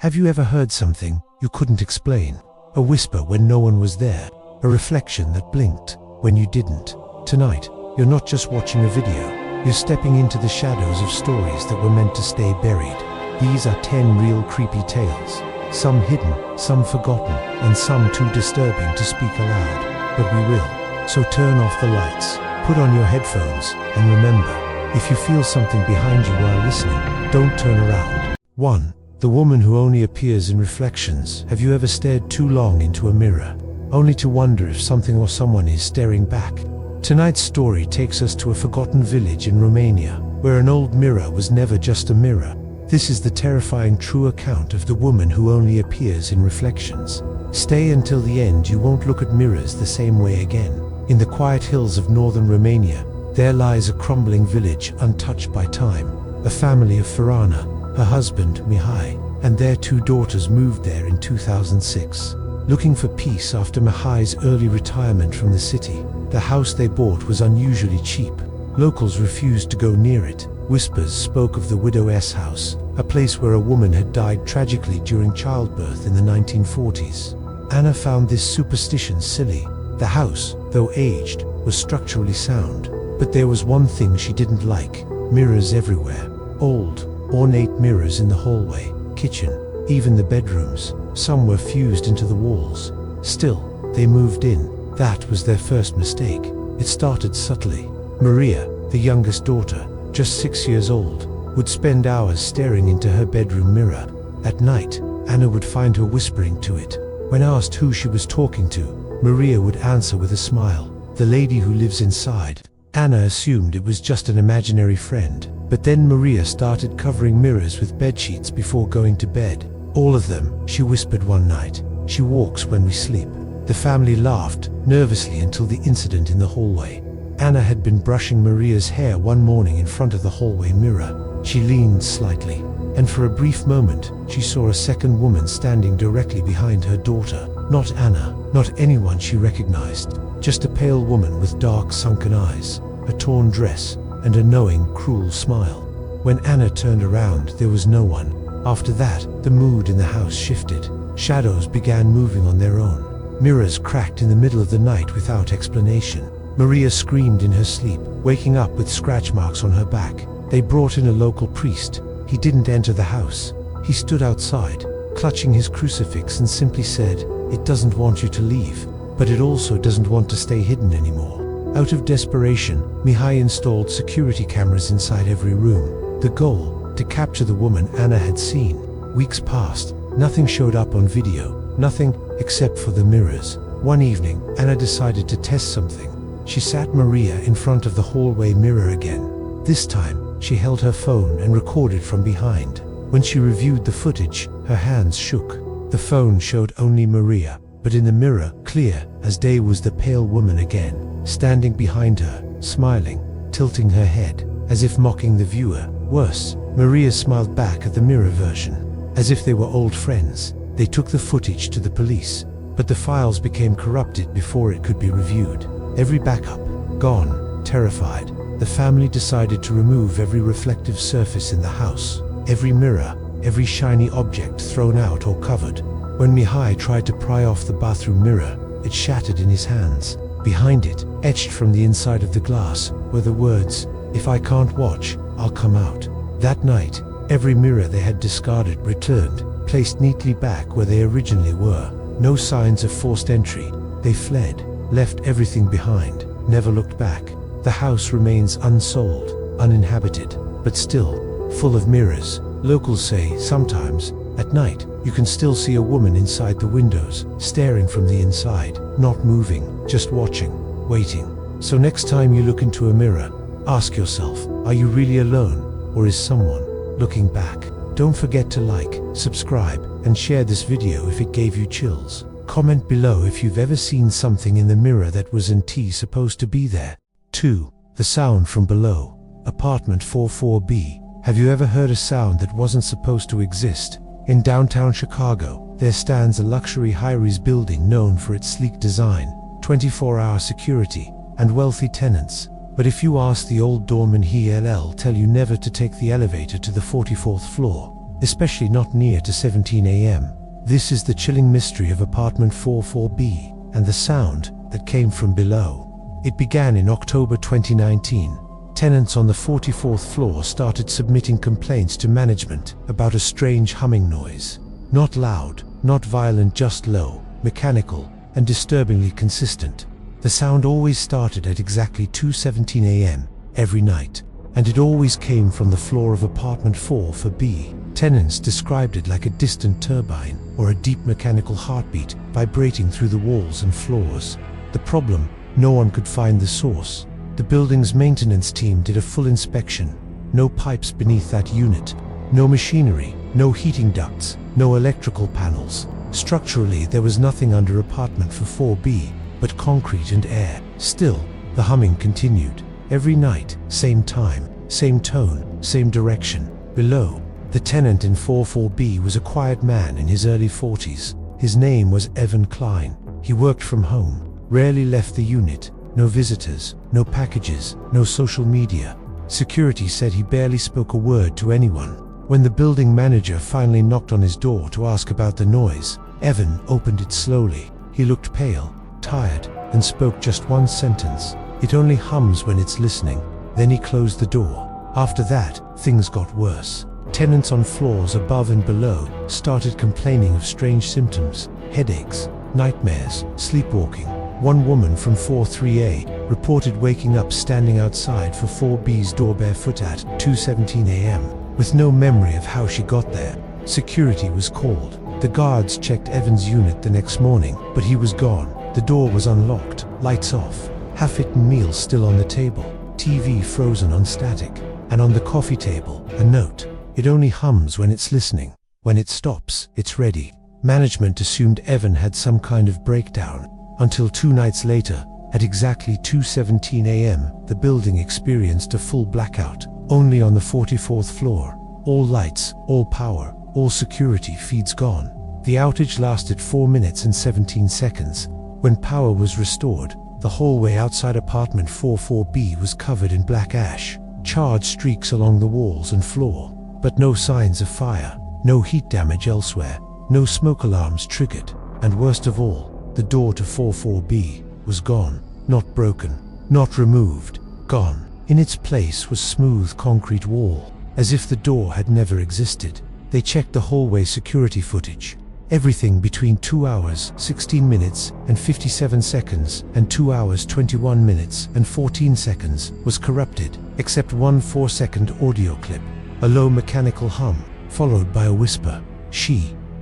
Have you ever heard something you couldn't explain? A whisper when no one was there, a reflection that blinked when you didn't. Tonight, you're not just watching a video, you're stepping into the shadows of stories that were meant to stay buried. These are 10 real creepy tales, some hidden, some forgotten, and some too disturbing to speak aloud. But we will. So turn off the lights, put on your headphones, and remember, if you feel something behind you while listening, don't turn around. 1. The woman who only appears in reflections. Have you ever stared too long into a mirror, only to wonder if something or someone is staring back? Tonight's story takes us to a forgotten village in Romania, where an old mirror was never just a mirror. This is the terrifying true account of the woman who only appears in reflections. Stay until the end, you won't look at mirrors the same way again. In the quiet hills of northern Romania, there lies a crumbling village untouched by time. A family of Farana, her husband Mihai, and their 2 daughters moved there in 2006. Looking for peace after Mihai's early retirement from the city, the house they bought was unusually cheap. Locals refused to go near it. Whispers spoke of the widow's house, a place where a woman had died tragically during childbirth in the 1940s. Anna found this superstition silly. The house, though aged, was structurally sound. But there was one thing she didn't like: mirrors everywhere. Old, ornate mirrors in the hallway, kitchen, even the bedrooms. Some were fused into the walls. Still, they moved in. That was their first mistake. It started subtly. Maria, the youngest daughter, just 6 years old, would spend hours staring into her bedroom mirror. At night, Anna would find her whispering to it. When asked who she was talking to, Maria would answer with a smile, "The lady who lives inside." Anna assumed it was just an imaginary friend, but then Maria started covering mirrors with bedsheets before going to bed. "All of them," she whispered one night. "She walks when we sleep." The family laughed nervously until the incident in the hallway. Anna had been brushing Maria's hair one morning in front of the hallway mirror. She leaned slightly, and for a brief moment, she saw a second woman standing directly behind her daughter. Not Anna, not anyone she recognized, just a pale woman with dark sunken eyes, a torn dress, and a knowing, cruel smile. When Anna turned around, there was no one. After that, the mood in the house shifted. Shadows began moving on their own. Mirrors cracked in the middle of the night without explanation. Maria screamed in her sleep, waking up with scratch marks on her back. They brought in a local priest. He didn't enter the house. He stood outside, clutching his crucifix, and simply said, "It doesn't want you to leave, but it also doesn't want to stay hidden anymore." Out of desperation, Mihai installed security cameras inside every room. The goal, to capture the woman Anna had seen. Weeks passed. Nothing showed up on video. Nothing except for the mirrors. One evening, Anna decided to test something. She sat Maria in front of the hallway mirror again. This time, she held her phone and recorded from behind. When she reviewed the footage, her hands shook. The phone showed only Maria, but in the mirror, clear as day, was the pale woman again, standing behind her, smiling, tilting her head, as if mocking the viewer. Worse, Maria smiled back at the mirror version, as if they were old friends. They took the footage to the police, but the files became corrupted before it could be reviewed. Every backup gone. Terrified, the family decided to remove every reflective surface in the house, every mirror, every shiny object thrown out or covered. When Mihai tried to pry off the bathroom mirror, it shattered in his hands. Behind it, etched from the inside of the glass, were the words, "If I can't watch, I'll come out." That night, every mirror they had discarded returned, placed neatly back where they originally were. No signs of forced entry. They fled, left everything behind, never looked back. The house remains unsold, uninhabited, but still full of mirrors. Locals say sometimes, at night, you can still see a woman inside the windows, staring from the inside, not moving, just watching, waiting. So next time you look into a mirror, ask yourself, are you really alone, or is someone looking back? Don't forget to like, subscribe, and share this video if it gave you chills. Comment below if you've ever seen something in the mirror that wasn't supposed to be there. 2. The sound from below. Apartment 44B. Have you ever heard a sound that wasn't supposed to exist? In downtown Chicago, there stands a luxury high-rise building known for its sleek design, 24-hour security, and wealthy tenants. But if you ask the old doorman, he'll tell you never to take the elevator to the 44th floor. especially not near to 17 a.m. This is the chilling mystery of apartment 44B and the sound that came from below. It began in October 2019. Tenants on the 44th floor started submitting complaints to management about a strange humming noise. Not loud, not violent, just low, mechanical, and disturbingly consistent. The sound always started at exactly 2:17 a.m. every night, and it always came from the floor of apartment 44B. Tenants described it like a distant turbine or a deep mechanical heartbeat vibrating through the walls and floors. The problem, no one could find the source. The building's maintenance team did a full inspection. No pipes beneath that unit, no machinery, no heating ducts, no electrical panels. Structurally, there was nothing under apartment 44B, but concrete and air. Still, the humming continued. Every night, same time, same tone, same direction. Below, the tenant in 44B was a quiet man in his early 40s. His name was Evan Klein. He worked from home, rarely left the unit. No visitors, no packages, no social media. Security said he barely spoke a word to anyone. When the building manager finally knocked on his door to ask about the noise, Evan opened it slowly. He looked pale, tired, and spoke just one sentence. "It only hums when it's listening." Then he closed the door. After that, things got worse. Tenants on floors above and below started complaining of strange symptoms: headaches, nightmares, sleepwalking. One woman from 43A reported waking up standing outside for 4B's door barefoot at 2:17 a.m. with no memory of how she got there. Security was called. The guards checked Evan's unit the next morning, but he was gone. The door was unlocked, lights off, half-eaten meals still on the table, TV frozen on static, and on the coffee table, a note: "It only hums when it's listening. When it stops, it's ready." Management assumed Evan had some kind of breakdown, until 2 nights later, at exactly 2:17 a.m., the building experienced a full blackout. Only on the 44th floor. All lights, all power, all security feeds gone. The outage lasted 4 minutes and 17 seconds. When power was restored, the hallway outside apartment 44B was covered in black ash, charred streaks along the walls and floor, but no signs of fire, no heat damage elsewhere, no smoke alarms triggered, and worst of all, the door to 44B was gone. Not broken, not removed, gone. In its place was smooth concrete wall, as if the door had never existed. They checked the hallway security footage. Everything between 2 hours, 16 minutes and 57 seconds and 2 hours, 21 minutes and 14 seconds was corrupted, except one 4-second audio clip, a low mechanical hum, followed by a whisper: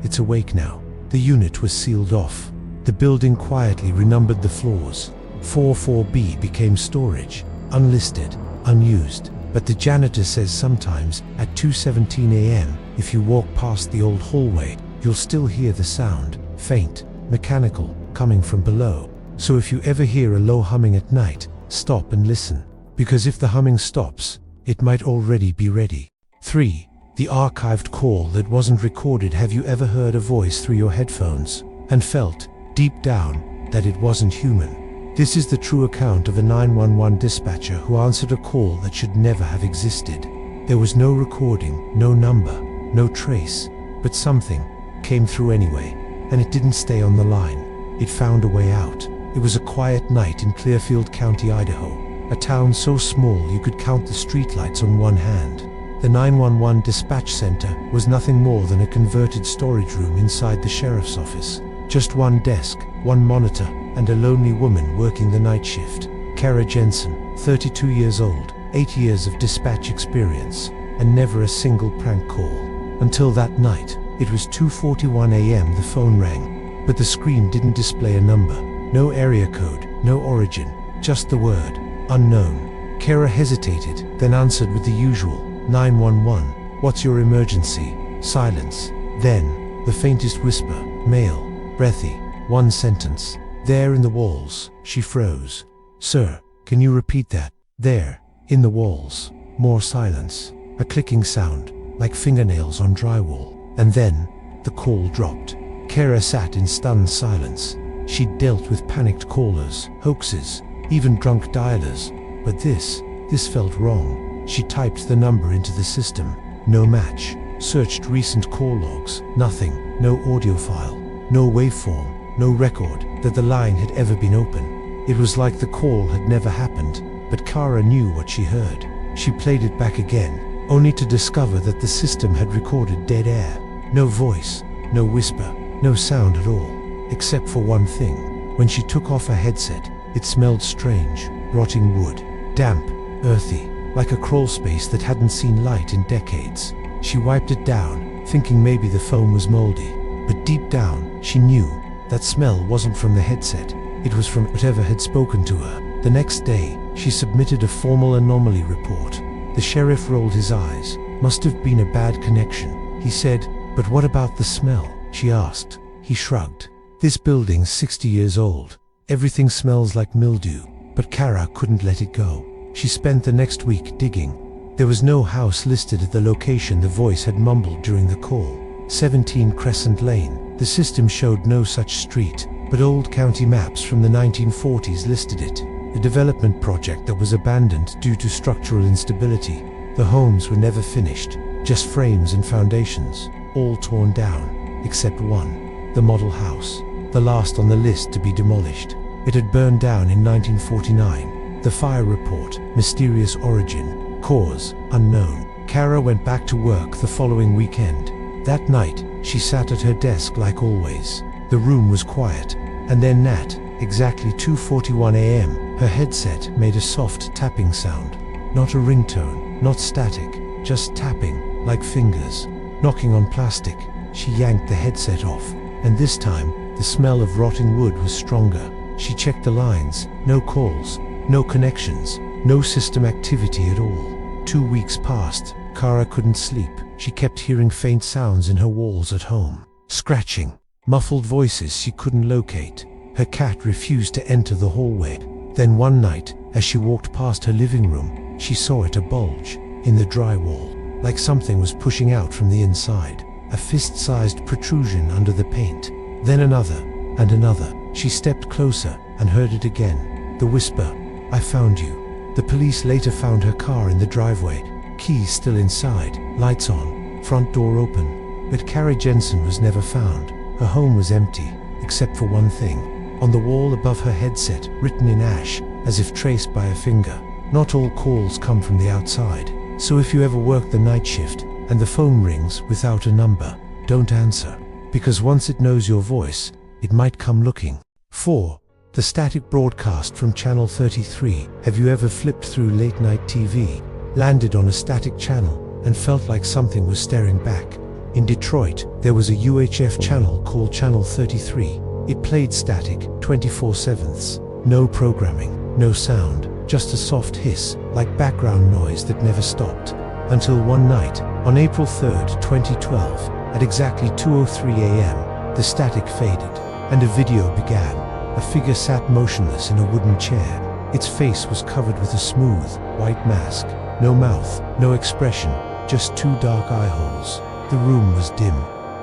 "It's awake now." The unit was sealed off. The building quietly renumbered the floors. 44B became storage, unlisted, unused. But the janitor says sometimes, at 2:17 a.m., if you walk past the old hallway, you'll still hear the sound, faint, mechanical, coming from below. So if you ever hear a low humming at night, stop and listen. Because if the humming stops, it might already be ready. 3. The archived call that wasn't recorded. Have you ever heard a voice through your headphones and felt, deep down, that it wasn't human? This is the true account of a 911 dispatcher who answered a call that should never have existed. There was no recording, no number, no trace, but something came through anyway, and it didn't stay on the line. It found a way out. It was a quiet night in Clearfield County, Idaho, a town so small you could count the streetlights on one hand. The 911 dispatch center was nothing more than a converted storage room inside the sheriff's office. Just one desk, one monitor, and a lonely woman working the night shift. Kara Jensen, 32 years old, 8 years of dispatch experience, and never a single prank call. Until that night, it was 2:41 a.m. the phone rang, but the screen didn't display a number. No area code, no origin, just the word, unknown. Kara hesitated, then answered with the usual, 911, what's your emergency? Silence. Then, the faintest whisper, male, breathy, one sentence. There in the walls. She froze. Sir, can you repeat that? There, in the walls. More silence. A clicking sound, like fingernails on drywall. And then, the call dropped. Kara sat in stunned silence. She'd dealt with panicked callers, hoaxes, even drunk dialers. But this felt wrong. She typed the number into the system. No match. searched recent call logs. Nothing. No audio file. No waveform. No record that the line had ever been open. It was like the call had never happened, but Kara knew what she heard. She played it back again, only to discover that the system had recorded dead air. No voice, no whisper, no sound at all, except for one thing. When she took off her headset, it smelled strange, rotting wood, damp, earthy, like a crawl space that hadn't seen light in decades. She wiped it down, thinking maybe the foam was moldy, but deep down, she knew that smell wasn't from the headset. It was from whatever had spoken to her. The next day, she submitted a formal anomaly report. The sheriff rolled his eyes. Must have been a bad connection, he said. But what about the smell? She asked. He shrugged. This building's 60 years old. Everything smells like mildew. But Kara couldn't let it go. She spent the next week digging. There was no house listed at the location the voice had mumbled during the call. 17 Crescent Lane. The system showed no such street, but old county maps from the 1940s listed it. A development project that was abandoned due to structural instability. The homes were never finished, just frames and foundations, all torn down, except one, the model house, the last on the list to be demolished. It had burned down in 1949. The fire report, mysterious origin, cause, unknown. Kara went back to work the following weekend. That night, she sat at her desk like always. The room was quiet, and then at exactly 2:41 a.m., her headset made a soft tapping sound. Not a ringtone, not static, just tapping, like fingers, knocking on plastic. She yanked the headset off, and this time, the smell of rotting wood was stronger. She checked the lines, no calls, no connections, no system activity at all. 2 weeks passed. Kara couldn't sleep. She kept hearing faint sounds in her walls at home. Scratching, muffled voices she couldn't locate. Her cat refused to enter the hallway. Then one night, as she walked past her living room, she saw it, a bulge in the drywall, like something was pushing out from the inside. A fist-sized protrusion under the paint. Then another, and another. She stepped closer and heard it again. The whisper, "I found you." The police later found her car in the driveway. Keys still inside, lights on, front door open. But Kara Jensen was never found. Her home was empty, except for one thing. On the wall above her headset, written in ash, as if traced by a finger, "Not all calls come from the outside. So if you ever work the night shift, and the phone rings without a number, don't answer. Because once it knows your voice, it might come looking." 4. The static broadcast from Channel 33. Have you ever flipped through late-night TV, landed on a static channel, and felt like something was staring back? In Detroit, there was a UHF channel called Channel 33. It played static, 24/7. No programming, no sound, just a soft hiss, like background noise that never stopped. Until one night, on April 3rd, 2012, at exactly 2:03 a.m., the static faded, and a video began. A figure sat motionless in a wooden chair. Its face was covered with a smooth, white mask. No mouth, no expression, just two dark eye holes. The room was dim.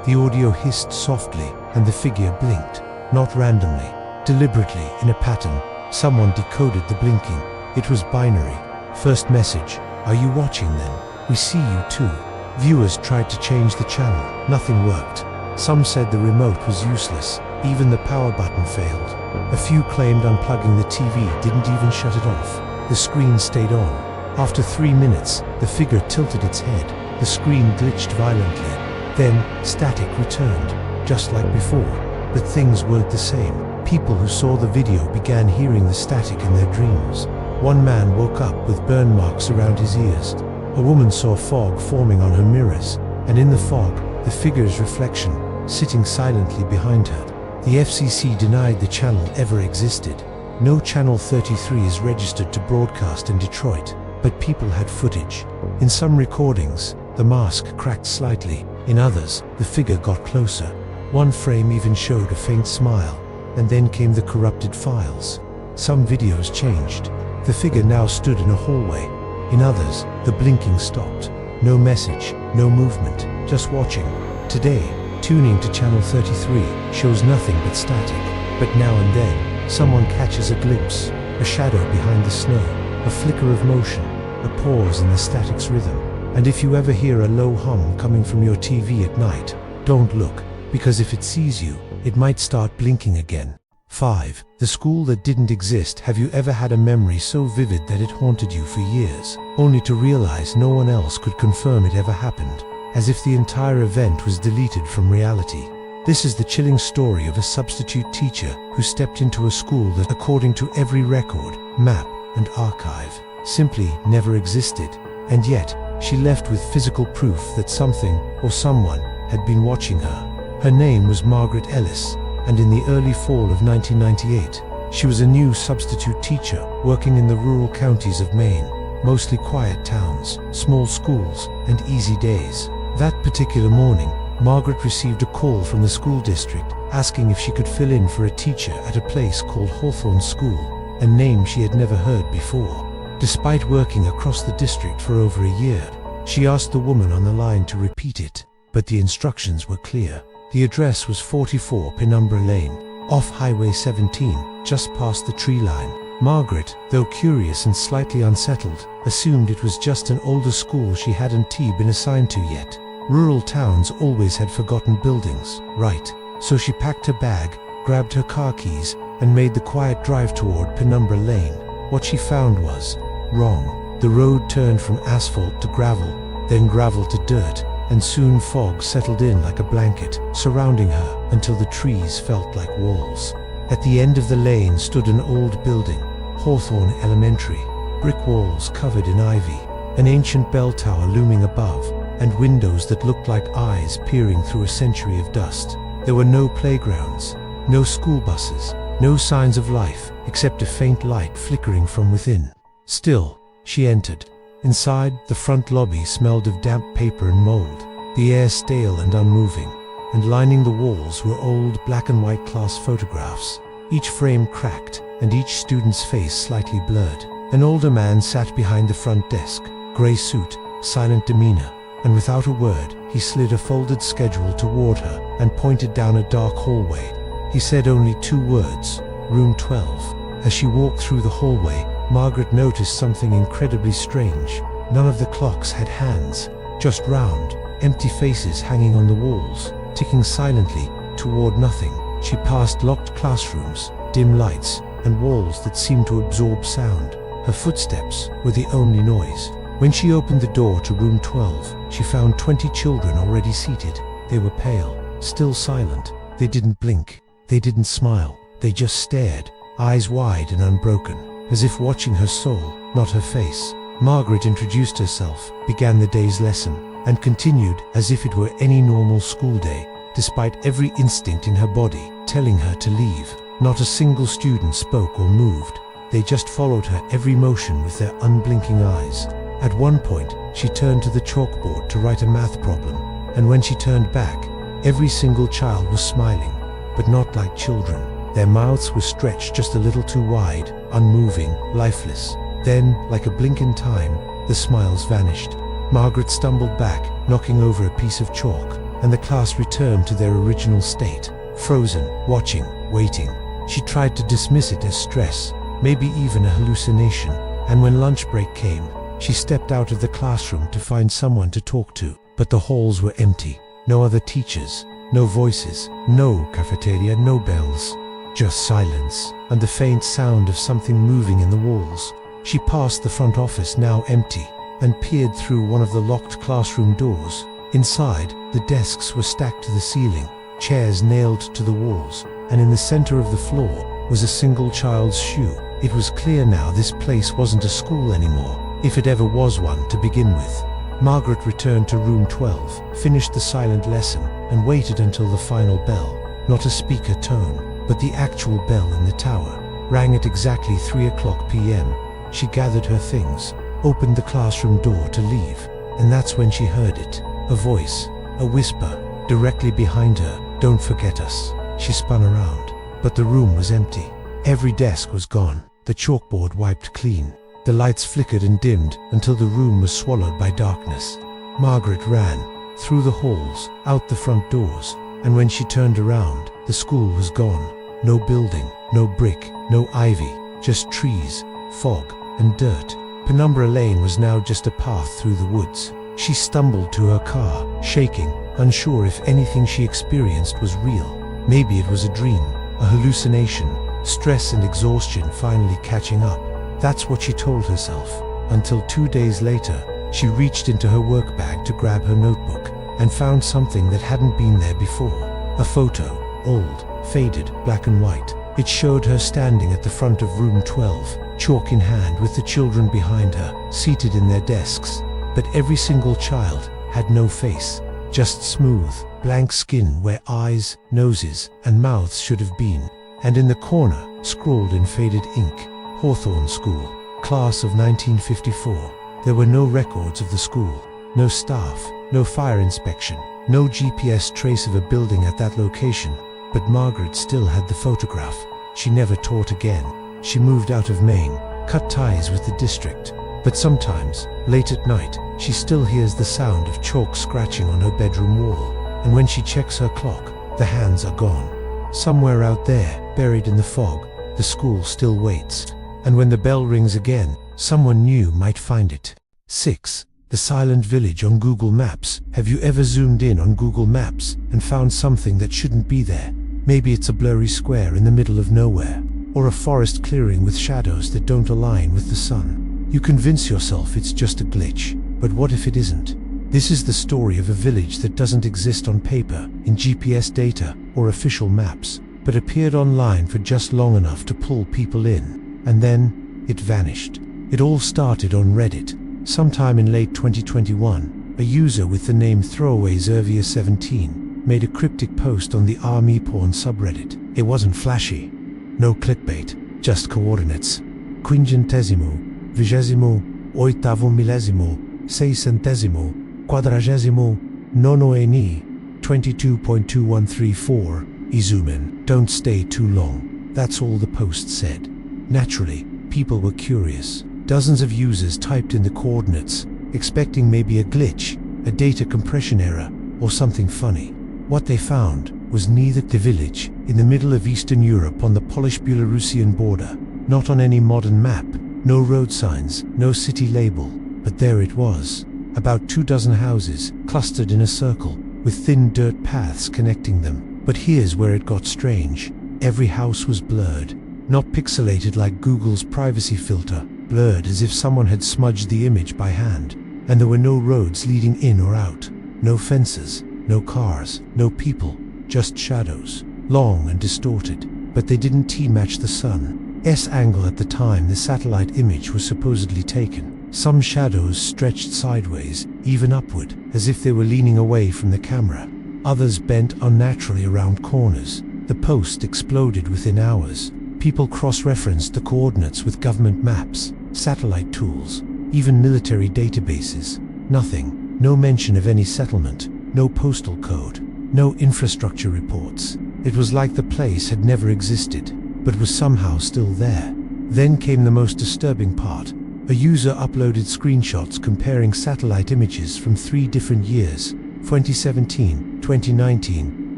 The audio hissed softly, and the figure blinked. Not randomly, deliberately, in a pattern. Someone decoded the blinking. It was binary. First message, "Are you watching then? We see you too." Viewers tried to change the channel. Nothing worked. Some said the remote was useless. Even the power button failed. A few claimed unplugging the TV didn't even shut it off. The screen stayed on. After 3 minutes, the figure tilted its head. The screen glitched violently. Then, static returned, just like before. But things weren't the same. People who saw the video began hearing the static in their dreams. One man woke up with burn marks around his ears. A woman saw fog forming on her mirrors, and in the fog, the figure's reflection, sitting silently behind her. The FCC denied the channel ever existed. No Channel 33 is registered to broadcast in Detroit, but people had footage. In some recordings, the mask cracked slightly. In others, the figure got closer. One frame even showed a faint smile, and then came the corrupted files. Some videos changed. The figure now stood in a hallway. In others, the blinking stopped. No message, no movement, just watching. Today, tuning to Channel 33 shows nothing but static. But now and then, someone catches a glimpse, a shadow behind the snow, a flicker of motion, a pause in the static's rhythm, And if you ever hear a low hum coming from your TV at night, don't look, because if it sees you, it might start blinking again. 5. The school that didn't exist. Have you ever had a memory so vivid that it haunted you for years, only to realize no one else could confirm it ever happened, as if the entire event was deleted from reality? This is the chilling story of a substitute teacher who stepped into a school that, according to every record, map, and archive, simply never existed, and yet she left with physical proof that something or someone had been watching her. Her name was Margaret Ellis, and in the early fall of 1998, she was a new substitute teacher working in the rural counties of Maine, mostly quiet towns, small schools, and easy days. That particular morning, Margaret received a call from the school district asking if she could fill in for a teacher at a place called Hawthorne School, a name she had never heard before. Despite working across the district for over a year, she asked the woman on the line to repeat it, but the instructions were clear. The address was 44 Penumbra Lane, off Highway 17, just past the tree line. Margaret, though curious and slightly unsettled, assumed it was just an older school she hadn't been assigned to yet. Rural towns always had forgotten buildings, right? So she packed her bag, grabbed her car keys, and made the quiet drive toward Penumbra Lane. What she found was wrong. The road turned from asphalt to gravel, then gravel to dirt, and soon fog settled in like a blanket, surrounding her until the trees felt like walls. At the end of the lane stood an old building, Hawthorne Elementary, brick walls covered in ivy, an ancient bell tower looming above, and windows that looked like eyes peering through a century of dust. There were no playgrounds, no school buses, no signs of life, except a faint light flickering from within. Still, she entered. Inside, the front lobby smelled of damp paper and mold, the air stale and unmoving, and lining the walls were old black and white class photographs, each frame cracked and each student's face slightly blurred. An older man sat behind the front desk, grey suit, silent demeanor, and without a word, he slid a folded schedule toward her and pointed down a dark hallway. He said only 2 words, Room 12. As she walked through the hallway, Margaret noticed something incredibly strange. None of the clocks had hands, just round, empty faces hanging on the walls, ticking silently toward nothing. She passed locked classrooms, dim lights, and walls that seemed to absorb sound. Her footsteps were the only noise. When she opened the door to room 12, she found 20 children already seated. They were pale, still silent. They didn't blink. They didn't smile. They just stared, eyes wide and unbroken, as if watching her soul, not her face. Margaret introduced herself, began the day's lesson, and continued as if it were any normal school day, despite every instinct in her body telling her to leave. Not a single student spoke or moved. They just followed her every motion with their unblinking eyes. At one point, she turned to the chalkboard to write a math problem, and when she turned back, every single child was smiling, but not like children. Their mouths were stretched just a little too wide, unmoving, lifeless. Then, like a blink in time, the smiles vanished. Margaret stumbled back, knocking over a piece of chalk, and the class returned to their original state, frozen, watching, waiting. She tried to dismiss it as stress, maybe even a hallucination, and when lunch break came, she stepped out of the classroom to find someone to talk to. But the halls were empty. No other teachers, no voices, no cafeteria, no bells. Just silence, and the faint sound of something moving in the walls. She passed the front office, now empty, and peered through one of the locked classroom doors. Inside, the desks were stacked to the ceiling, chairs nailed to the walls, and in the center of the floor was a single child's shoe. It was clear now this place wasn't a school anymore, if it ever was one to begin with. Margaret returned to room 12, finished the silent lesson, and waited until the final bell, not a speaker tone, but the actual bell in the tower, rang at exactly 3:00 p.m. She gathered her things, opened the classroom door to leave, and that's when she heard it. A voice, a whisper, directly behind her, "Don't forget us." She spun around, but the room was empty. Every desk was gone, the chalkboard wiped clean. The lights flickered and dimmed until the room was swallowed by darkness. Margaret ran, through the halls, out the front doors, and when she turned around, the school was gone. No building, no brick, no ivy, just trees, fog, and dirt. Penumbra Lane was now just a path through the woods. She stumbled to her car, shaking, unsure if anything she experienced was real. Maybe it was a dream, a hallucination, stress and exhaustion finally catching up. That's what she told herself, until 2 days later, she reached into her work bag to grab her notebook and found something that hadn't been there before. A photo, old, faded, black and white. It showed her standing at the front of room 12, chalk in hand with the children behind her, seated in their desks. But every single child had no face, just smooth, blank skin where eyes, noses, and mouths should have been. And in the corner, scrawled in faded ink, Hawthorne School, class of 1954. There were no records of the school, no staff, no fire inspection, no GPS trace of a building at that location. But Margaret still had the photograph. She never taught again. She moved out of Maine, cut ties with the district. But sometimes, late at night, she still hears the sound of chalk scratching on her bedroom wall. And when she checks her clock, the hands are gone. Somewhere out there, buried in the fog, the school still waits. And when the bell rings again, someone new might find it. 6. The silent village on Google Maps. Have you ever zoomed in on Google Maps and found something that shouldn't be there? Maybe it's a blurry square in the middle of nowhere, or a forest clearing with shadows that don't align with the sun. You convince yourself it's just a glitch, but what if it isn't? This is the story of a village that doesn't exist on paper, in GPS data, or official maps, but appeared online for just long enough to pull people in. And then, it vanished. It all started on Reddit. Sometime in late 2021, a user with the name ThrowawayZervia17 made a cryptic post on the Army Porn subreddit. It wasn't flashy. No clickbait, just coordinates. Quingentesimo, vigésimo, oitavo millesimo, seicentesimo, quadragesimo, nonoeni, 22.2134, Izumen. Don't stay too long. That's all the post said. Naturally, people were curious. Dozens of users typed in the coordinates, expecting maybe a glitch, a data compression error, or something funny. What they found was neither. The village, in the middle of Eastern Europe on the Polish-Belarusian border, not on any modern map, no road signs, no city label, but there it was. About 24 houses, clustered in a circle, with thin dirt paths connecting them. But here's where it got strange. Every house was blurred, not pixelated like Google's privacy filter, blurred as if someone had smudged the image by hand. And there were no roads leading in or out, no fences, no cars, no people, just shadows, long and distorted. But they didn't T-match the sun's angle at the time the satellite image was supposedly taken. Some shadows stretched sideways, even upward, as if they were leaning away from the camera. Others bent unnaturally around corners. The post exploded within hours. People cross-referenced the coordinates with government maps, satellite tools, even military databases. Nothing. No mention of any settlement, no postal code, no infrastructure reports. It was like the place had never existed, but was somehow still there. Then came the most disturbing part. A user uploaded screenshots comparing satellite images from 3 different years, 2017, 2019,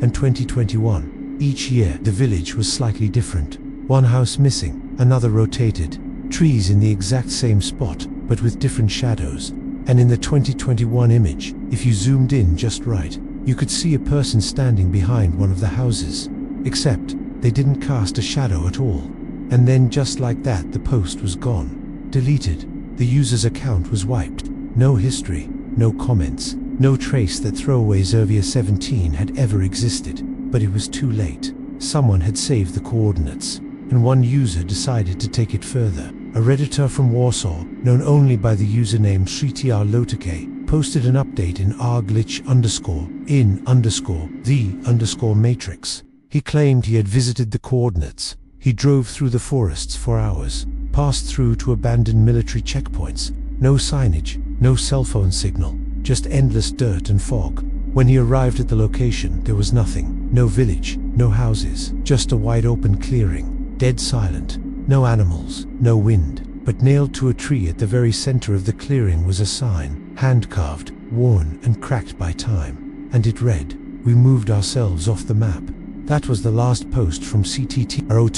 and 2021. Each year, the village was slightly different. One house missing, another rotated, trees in the exact same spot, but with different shadows. And in the 2021 image, if you zoomed in just right, you could see a person standing behind one of the houses. Except, they didn't cast a shadow at all. And then just like that, the post was gone. Deleted. The user's account was wiped. No history, no comments, no trace that ThrowawayZervia17 had ever existed. But it was too late. Someone had saved the coordinates, and one user decided to take it further. A Redditor from Warsaw, known only by the username ShriTR posted an update in r/glitch_in_the_matrix. He claimed he had visited the coordinates. He drove through the forests for hours, passed through to abandoned military checkpoints. No signage, no cell phone signal, just endless dirt and fog. When he arrived at the location, there was nothing. No village, no houses, just a wide open clearing, dead silent. No animals, no wind. But nailed to a tree at the very center of the clearing was a sign, hand-carved, worn and cracked by time. And it read, "We moved ourselves off the map." That was the last post from CTTR.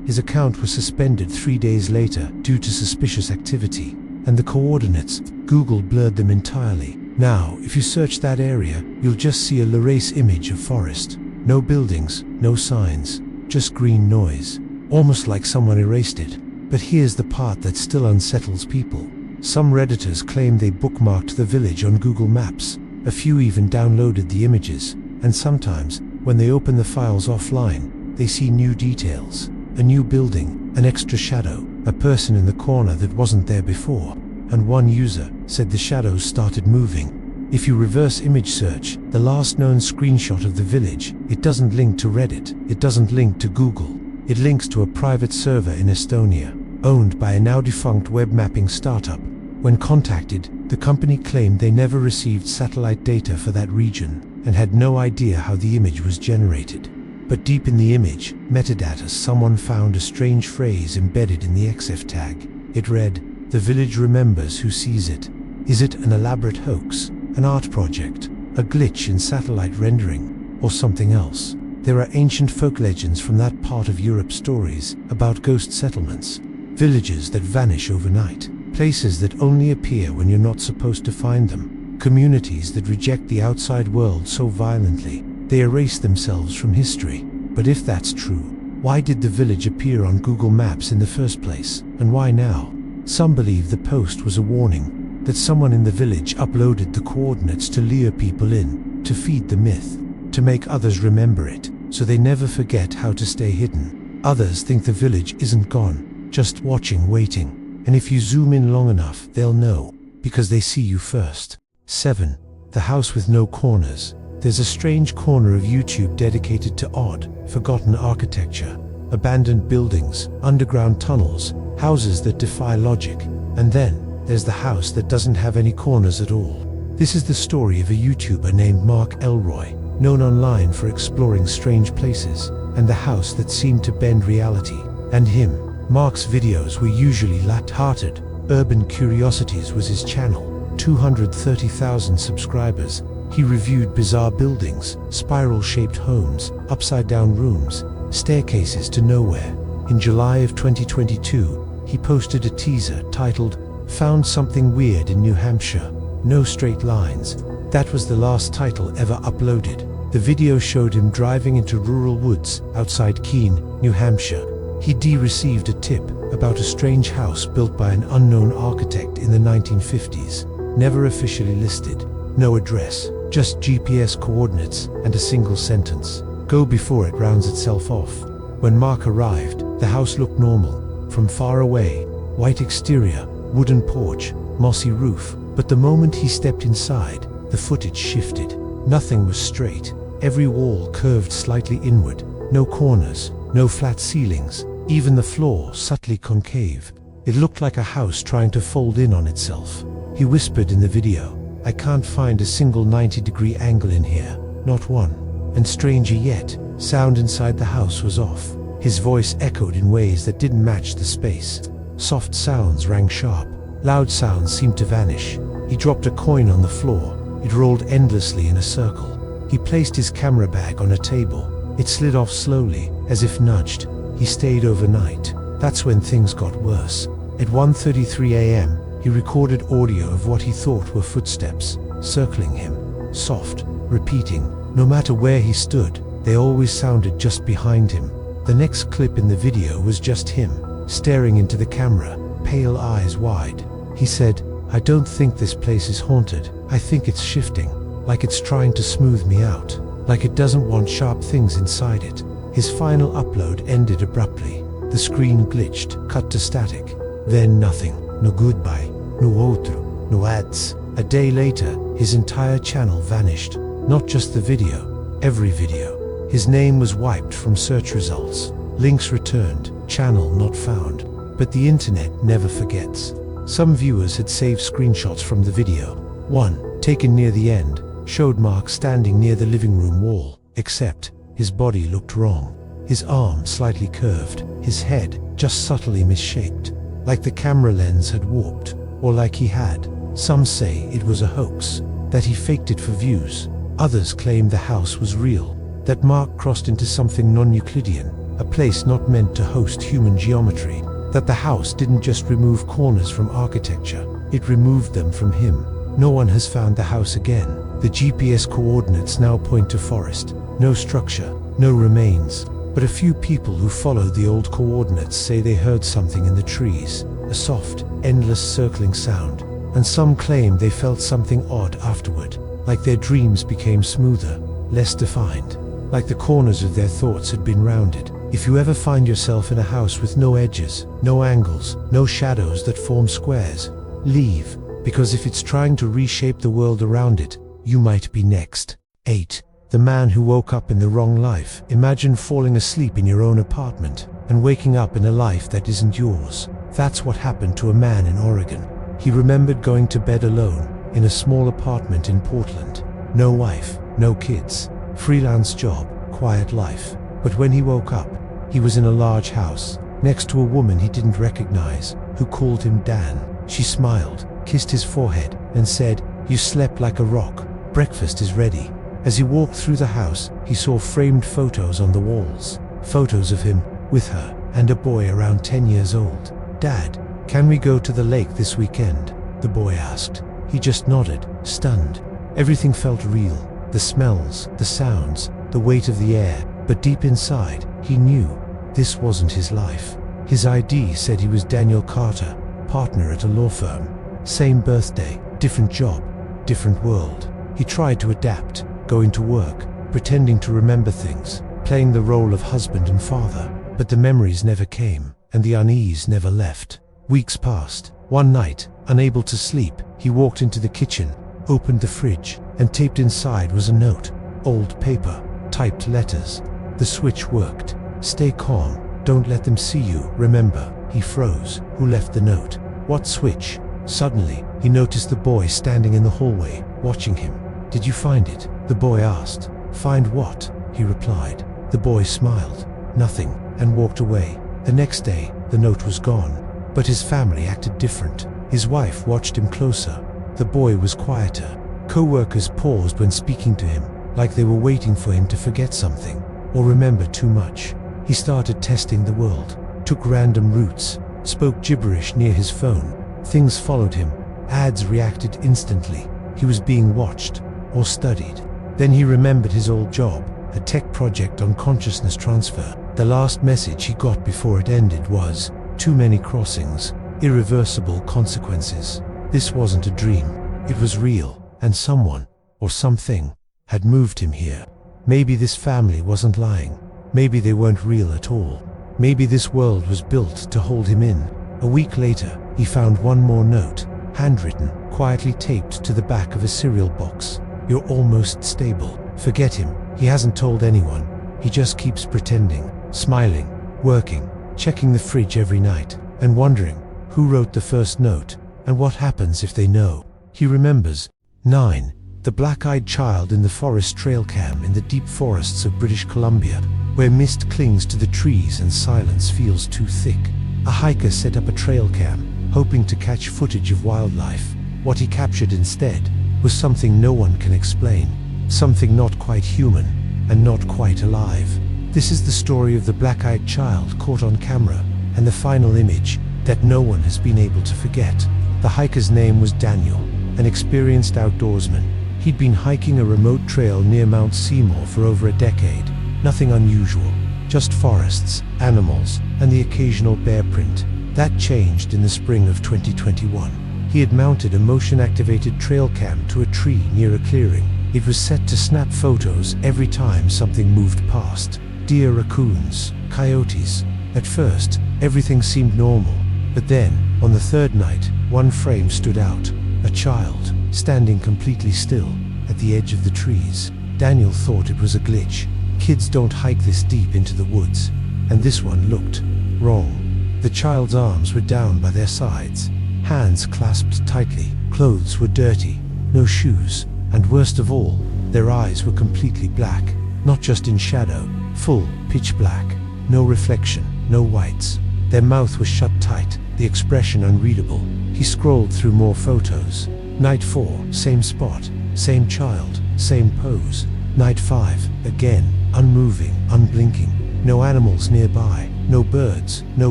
His account was suspended 3 days later due to suspicious activity, and the coordinates Google blurred them entirely. Now, if you search that area, you'll just see a Larace image of forest. No buildings, no signs, just green noise. Almost like someone erased it. But here's the part that still unsettles people. Some Redditors claim they bookmarked the village on Google Maps. A few even downloaded the images. And sometimes, when they open the files offline, they see new details. A new building, an extra shadow, a person in the corner that wasn't there before. And one user said the shadows started moving. If you reverse image search, the last known screenshot of the village, it doesn't link to Reddit, it doesn't link to Google. It links to a private server in Estonia, owned by a now defunct web mapping startup. When contacted, the company claimed they never received satellite data for that region and had no idea how the image was generated. But deep in the image, metadata, someone found a strange phrase embedded in the XF tag. It read, "The village remembers who sees it." Is it an elaborate hoax, an art project, a glitch in satellite rendering, or something else? There are ancient folk legends from that part of Europe, stories about ghost settlements, villages that vanish overnight, places that only appear when you're not supposed to find them, communities that reject the outside world so violently they erase themselves from history. But if that's true, why did the village appear on Google Maps in the first place, and why now? Some believe the post was a warning, that someone in the village uploaded the coordinates to lure people in, to feed the myth, to make others remember it, so they never forget how to stay hidden. Others think the village isn't gone, just watching, waiting, and if you zoom in long enough, they'll know, because they see you first. 7. The house with no corners. There's a strange corner of YouTube dedicated to odd, forgotten architecture, abandoned buildings, underground tunnels, houses that defy logic, and then there's the house that doesn't have any corners at all. This is the story of a YouTuber named Mark Elroy, known online for exploring strange places, and the house that seemed to bend reality. And him. Mark's videos were usually light-hearted. Urban Curiosities was his channel. 230,000 subscribers. He reviewed bizarre buildings, spiral-shaped homes, upside-down rooms, staircases to nowhere. In July of 2022, he posted a teaser titled, "Found Something Weird in New Hampshire. No straight lines." That was the last title ever uploaded. The video showed him driving into rural woods outside Keene, New Hampshire. He received a tip about a strange house built by an unknown architect in the 1950s, never officially listed. No address, just GPS coordinates and a single sentence. Go before it rounds itself off. When Mark arrived, the house looked normal. From far away, white exterior, wooden porch, mossy roof. But the moment he stepped inside, the footage shifted. Nothing was straight. Every wall curved slightly inward. No corners, no flat ceilings. Even the floor subtly concave. It looked like a house trying to fold in on itself. He whispered in the video, "I can't find a single 90-degree angle in here, not one." And stranger yet, sound inside the house was off. His voice echoed in ways that didn't match the space. Soft sounds rang sharp. Loud sounds seemed to vanish. He dropped a coin on the floor. It rolled endlessly in a circle. He placed his camera bag on a table. It slid off slowly, as if nudged. He stayed overnight. That's when things got worse. At 1:33 a.m., he recorded audio of what he thought were footsteps, circling him, soft, repeating. No matter where he stood, they always sounded just behind him. The next clip in the video was just him, staring into the camera, pale eyes wide. He said, "I don't think this place is haunted. I think it's shifting, like it's trying to smooth me out, like it doesn't want sharp things inside it." His final upload ended abruptly. The screen glitched, cut to static. Then nothing. No goodbye, no outro, no ads. A day later, his entire channel vanished. Not just the video, every video. His name was wiped from search results. Links returned, channel not found. But the internet never forgets. Some viewers had saved screenshots from the video. One, taken near the end, showed Mark standing near the living room wall, except his body looked wrong. His arm slightly curved, his head just subtly misshaped, like the camera lens had warped, or like he had. Some say it was a hoax, that he faked it for views. Others claim the house was real, that Mark crossed into something non-Euclidean, a place not meant to host human geometry, that the house didn't just remove corners from architecture, It removed them from him. No one has found the house again. The GPS coordinates now point to forest. No structure, no remains. But a few people who followed the old coordinates say they heard something in the trees. A soft, endless circling sound. And some claim they felt something odd afterward. Like their dreams became smoother, less defined. Like the corners of their thoughts had been rounded. If you ever find yourself in a house with no edges, no angles, no shadows that form squares, leave. Because if it's trying to reshape the world around it, you might be next. 8. The man who woke up in the wrong life. Imagine falling asleep in your own apartment and waking up in a life that isn't yours. That's what happened to a man in Oregon. He remembered going to bed alone in a small apartment in Portland. No wife, no kids, freelance job, quiet life. But when he woke up, he was in a large house, next to a woman he didn't recognize, who called him Dan. She smiled, kissed his forehead, and said, "You slept like a rock. Breakfast is ready." As he walked through the house, he saw framed photos on the walls. Photos of him, with her, and a boy around 10 years old. "Dad, can we go to the lake this weekend?" the boy asked. He just nodded, stunned. Everything felt real. The smells, the sounds, the weight of the air. But deep inside, he knew this wasn't his life. His ID said he was Daniel Carter, partner at a law firm. Same birthday, different job, different world. He tried to adapt, going to work, pretending to remember things, playing the role of husband and father. But the memories never came, and the unease never left. Weeks passed. One night, unable to sleep, he walked into the kitchen, opened the fridge, and taped inside was a note. Old paper, typed letters. The switch worked. "Stay calm, don't let them see you, remember." He froze. Who left the note? What switch? Suddenly, he noticed the boy standing in the hallway, watching him. "Did you find it?" the boy asked. "Find what?" he replied. The boy smiled. "Nothing," and walked away. The next day, the note was gone. But his family acted different. His wife watched him closer. The boy was quieter. Co-workers paused when speaking to him, like they were waiting for him to forget something, or remember too much. He started testing the world, took random routes, spoke gibberish near his phone. Things followed him. Ads reacted instantly. He was being watched, or studied. Then he remembered his old job, a tech project on consciousness transfer. The last message he got before it ended was, "Too many crossings, irreversible consequences." This wasn't a dream. It was real, and someone, or something, had moved him here. Maybe this family wasn't lying. Maybe they weren't real at all. Maybe this world was built to hold him in. A week later, he found one more note, handwritten, quietly taped to the back of a cereal box. "You're almost stable. Forget him. He hasn't told anyone. He just keeps pretending, smiling, working, checking the fridge every night, and wondering who wrote the first note, and what happens if they know." He remembers. 9. The black-eyed child in the forest trail cam in the deep forests of British Columbia, where mist clings to the trees and silence feels too thick. A hiker set up a trail cam, hoping to catch footage of wildlife. What he captured instead was something no one can explain, something not quite human, and not quite alive. This is the story of the black-eyed child caught on camera, and the final image that no one has been able to forget. The hiker's name was Daniel, an experienced outdoorsman. He'd been hiking a remote trail near Mount Seymour for over a decade. Nothing unusual, just forests, animals, and the occasional bear print. That changed in the spring of 2021. He had mounted a motion-activated trail cam to a tree near a clearing. It was set to snap photos every time something moved past. Deer, raccoons, coyotes. At first, everything seemed normal. But then, on the third night, one frame stood out. A child, standing completely still, at the edge of the trees. Daniel thought it was a glitch. Kids don't hike this deep into the woods. And this one looked wrong. The child's arms were down by their sides, hands clasped tightly, clothes were dirty, no shoes, and worst of all, their eyes were completely black, not just in shadow, full, pitch black, no reflection, no whites. Their mouth was shut tight, the expression unreadable. He scrolled through more photos. Night 4, same spot, same child, same pose. Night 5, again, unmoving, unblinking. No animals nearby, no birds, no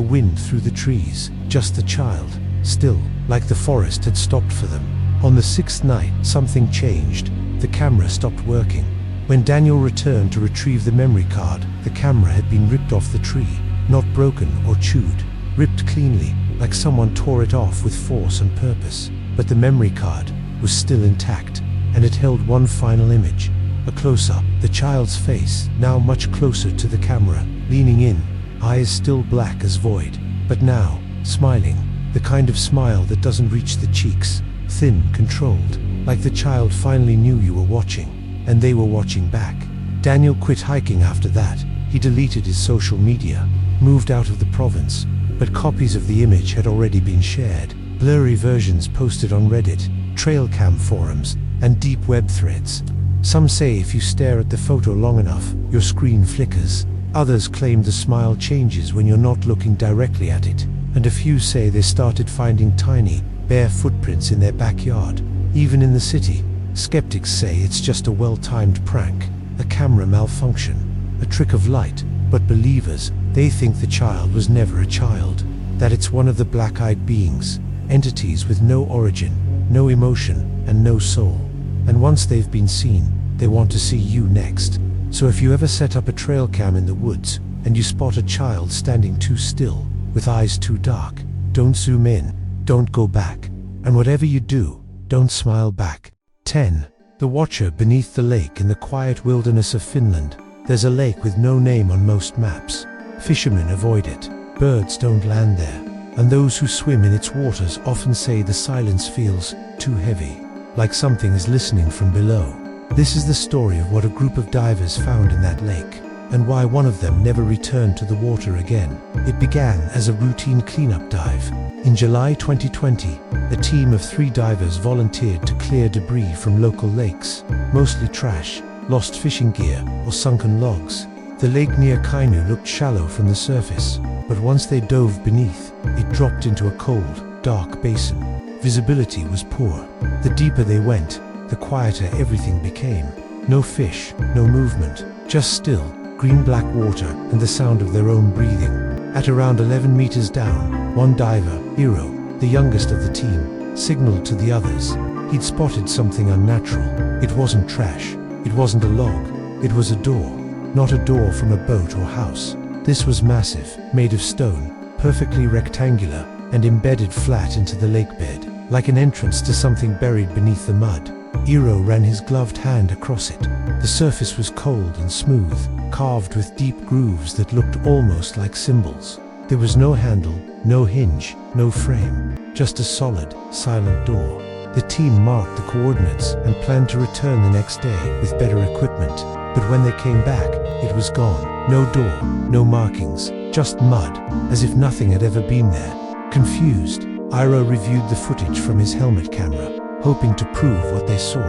wind through the trees, just the child, still, like the forest had stopped for them. On the sixth night, something changed. The camera stopped working. When Daniel returned to retrieve the memory card, the camera had been ripped off the tree, not broken or chewed, ripped cleanly, like someone tore it off with force and purpose. But the memory card was still intact, and it held one final image. A close-up, the child's face, now much closer to the camera, leaning in, eyes still black as void, but now, smiling, the kind of smile that doesn't reach the cheeks, thin, controlled, like the child finally knew you were watching, and they were watching back. Daniel quit hiking after that. He deleted his social media, moved out of the province, but copies of the image had already been shared, blurry versions posted on Reddit, trail cam forums, and deep web threads. Some say if you stare at the photo long enough, your screen flickers. Others claim the smile changes when you're not looking directly at it, and a few say they started finding tiny, bare footprints in their backyard. Even in the city, skeptics say it's just a well-timed prank, a camera malfunction, a trick of light, but believers, they think the child was never a child, that it's one of the black-eyed beings, entities with no origin, no emotion, and no soul. And once they've been seen, they want to see you next. So if you ever set up a trail cam in the woods, and you spot a child standing too still, with eyes too dark, don't zoom in, don't go back, and whatever you do, don't smile back. 10. The Watcher beneath the lake in the quiet wilderness of Finland. There's a lake with no name on most maps. Fishermen avoid it, birds don't land there, and those who swim in its waters often say the silence feels too heavy, like something is listening from below. This is the story of what a group of divers found in that lake, and why one of them never returned to the water again. It began as a routine cleanup dive. In July 2020, a team of 3 divers volunteered to clear debris from local lakes, mostly trash, lost fishing gear, or sunken logs. The lake near Kainu looked shallow from the surface, but once they dove beneath, it dropped into a cold, dark basin. Visibility was poor. The deeper they went, the quieter everything became. No fish, no movement, just still, green-black water and the sound of their own breathing. At around 11 meters down, one diver, Hiro, the youngest of the team, signaled to the others. He'd spotted something unnatural. It wasn't trash. It wasn't a log. It was a door. Not a door from a boat or house. This was massive, made of stone, perfectly rectangular, and embedded flat into the lake bed, like an entrance to something buried beneath the mud. Hiro ran his gloved hand across it. The surface was cold and smooth, carved with deep grooves that looked almost like symbols. There was no handle, no hinge, no frame, just a solid, silent door. The team marked the coordinates and planned to return the next day with better equipment. But when they came back, it was gone. No door, no markings, just mud, as if nothing had ever been there. Confused, Hiro reviewed the footage from his helmet camera, hoping to prove what they saw.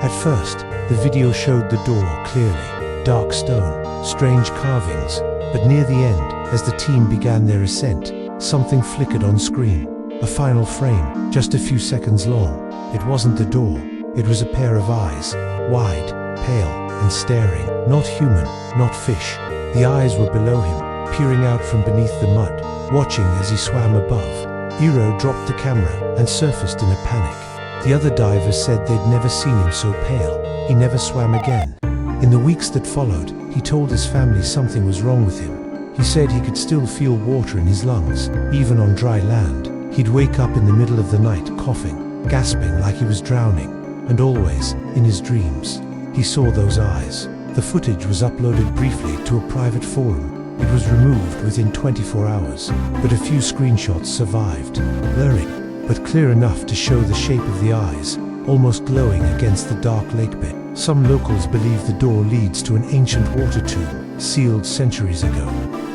At first, the video showed the door clearly, dark stone, strange carvings, but near the end, as the team began their ascent, something flickered on screen. A final frame, just a few seconds long. It wasn't the door, it was a pair of eyes, wide, pale, and staring. Not human, not fish. The eyes were below him, peering out from beneath the mud, watching as he swam above. Hiro dropped the camera and surfaced in a panic. The other divers said they'd never seen him so pale. He never swam again. In the weeks that followed, he told his family something was wrong with him. He said he could still feel water in his lungs, even on dry land. He'd wake up in the middle of the night coughing, gasping like he was drowning, and always, in his dreams, he saw those eyes. The footage was uploaded briefly to a private forum. It was removed within 24 hours, but a few screenshots survived, blurry, but clear enough to show the shape of the eyes, almost glowing against the dark lake bed. Some locals believe the door leads to an ancient water tomb, sealed centuries ago.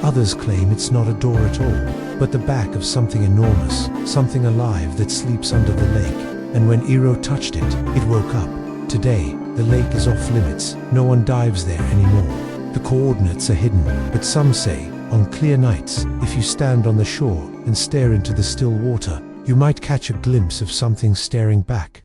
Others claim it's not a door at all, but the back of something enormous, something alive that sleeps under the lake. And when Hiro touched it, it woke up. Today, the lake is off limits. No one dives there anymore. The coordinates are hidden, but some say, on clear nights, if you stand on the shore and stare into the still water, you might catch a glimpse of something staring back.